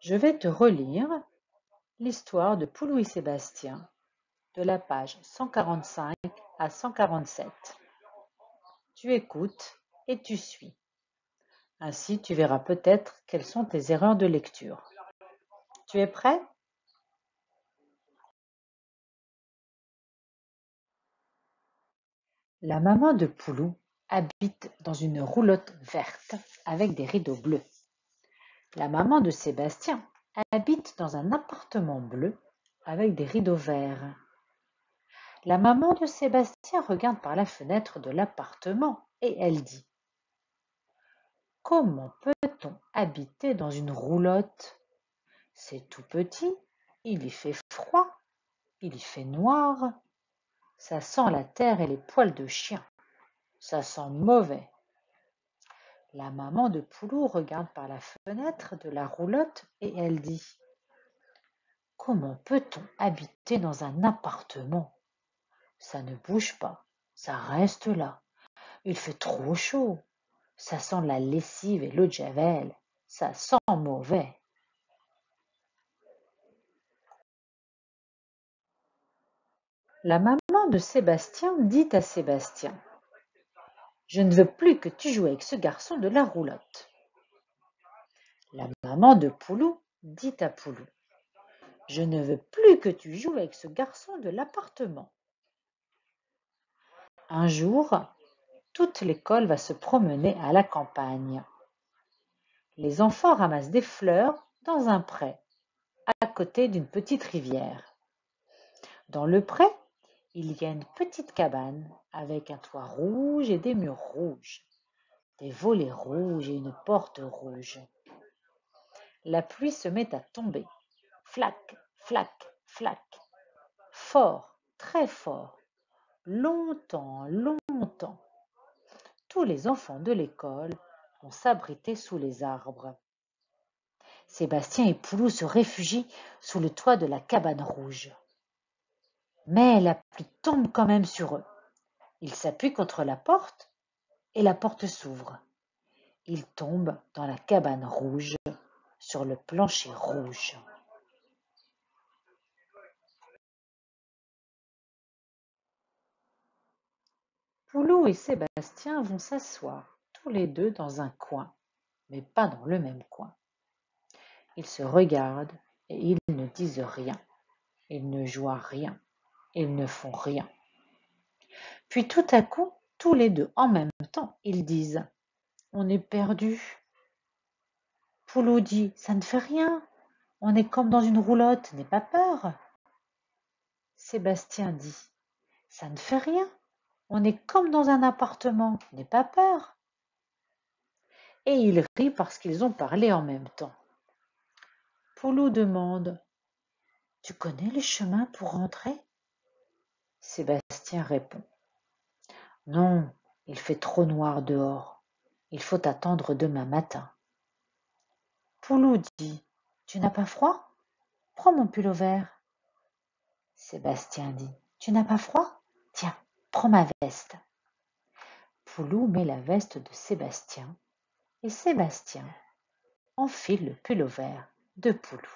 Je vais te relire l'histoire de Poulou et Sébastien, de la page 145 à 147. Tu écoutes et tu suis. Ainsi, tu verras peut-être quelles sont tes erreurs de lecture. Tu es prêt? La maman de Poulou habite dans une roulotte verte avec des rideaux bleus. La maman de Sébastien habite dans un appartement bleu avec des rideaux verts. La maman de Sébastien regarde par la fenêtre de l'appartement et elle dit: Comment peut-on habiter dans une roulotte? C'est tout petit, il y fait froid, il y fait noir, ça sent la terre et les poils de chien, ça sent mauvais. La maman de Poulou regarde par la fenêtre de la roulotte et elle dit: Comment peut-on habiter dans un appartement? Ça ne bouge pas, ça reste là. Il fait trop chaud, ça sent la lessive et l'eau de javel, ça sent mauvais. La maman de Sébastien dit à Sébastien: Je ne veux plus que tu joues avec ce garçon de la roulotte. La maman de Poulou dit à Poulou: Je ne veux plus que tu joues avec ce garçon de l'appartement. Un jour, toute l'école va se promener à la campagne. Les enfants ramassent des fleurs dans un pré, à côté d'une petite rivière. Dans le pré, il y a une petite cabane avec un toit rouge et des murs rouges, des volets rouges et une porte rouge. La pluie se met à tomber. Flac, flac, flac. Fort, très fort. Longtemps, longtemps. Tous les enfants de l'école vont s'abriter sous les arbres. Sébastien et Poulou se réfugient sous le toit de la cabane rouge. Mais la pluie tombe quand même sur eux. Ils s'appuient contre la porte et la porte s'ouvre. Ils tombent dans la cabane rouge, sur le plancher rouge. Poulou et Sébastien vont s'asseoir tous les deux dans un coin, mais pas dans le même coin. Ils se regardent et ils ne disent rien. Ils ne jouent à rien. Ils ne font rien. Puis tout à coup, tous les deux en même temps, ils disent: On est perdu. Poulou dit: Ça ne fait rien. On est comme dans une roulotte, n'aie pas peur. Sébastien dit: Ça ne fait rien. On est comme dans un appartement, n'aie pas peur. Et ils rient parce qu'ils ont parlé en même temps. Poulou demande: Tu connais le chemin pour rentrer? Sébastien répond: Non, il fait trop noir dehors. Il faut attendre demain matin. Poulou dit: Tu n'as pas froid? Prends mon pull vert. Sébastien dit: Tu n'as pas froid? Tiens, prends ma veste. Poulou met la veste de Sébastien et Sébastien enfile le pull vert de Poulou.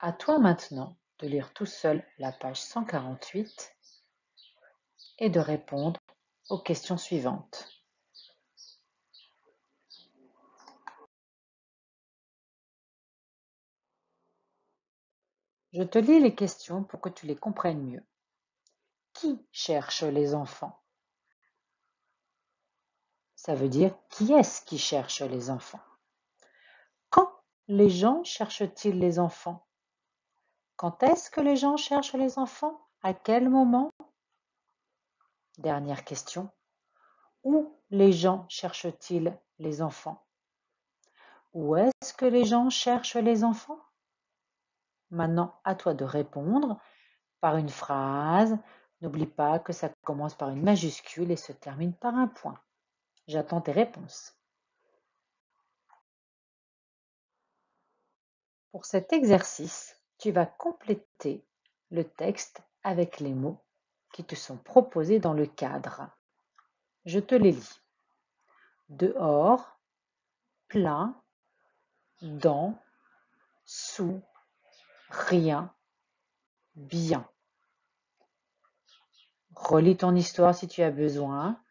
À toi maintenant de lire tout seul la page 148 et de répondre aux questions suivantes. Je te lis les questions pour que tu les comprennes mieux. Qui cherche les enfants? Ça veut dire qui est-ce qui cherche les enfants? Quand les gens cherchent-ils les enfants? Quand est-ce que les gens cherchent les enfants? À quel moment? Dernière question. Où les gens cherchent-ils les enfants? Où est-ce que les gens cherchent les enfants? Maintenant, à toi de répondre par une phrase. N'oublie pas que ça commence par une majuscule et se termine par un point. J'attends tes réponses. Pour cet exercice, tu vas compléter le texte avec les mots qui te sont proposés dans le cadre. Je te les lis. Dehors, plein, dans, sous, rien, bien. Relis ton histoire si tu as besoin.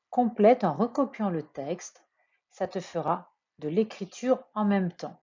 Complète en recopiant le texte. Ça te fera de l'écriture en même temps.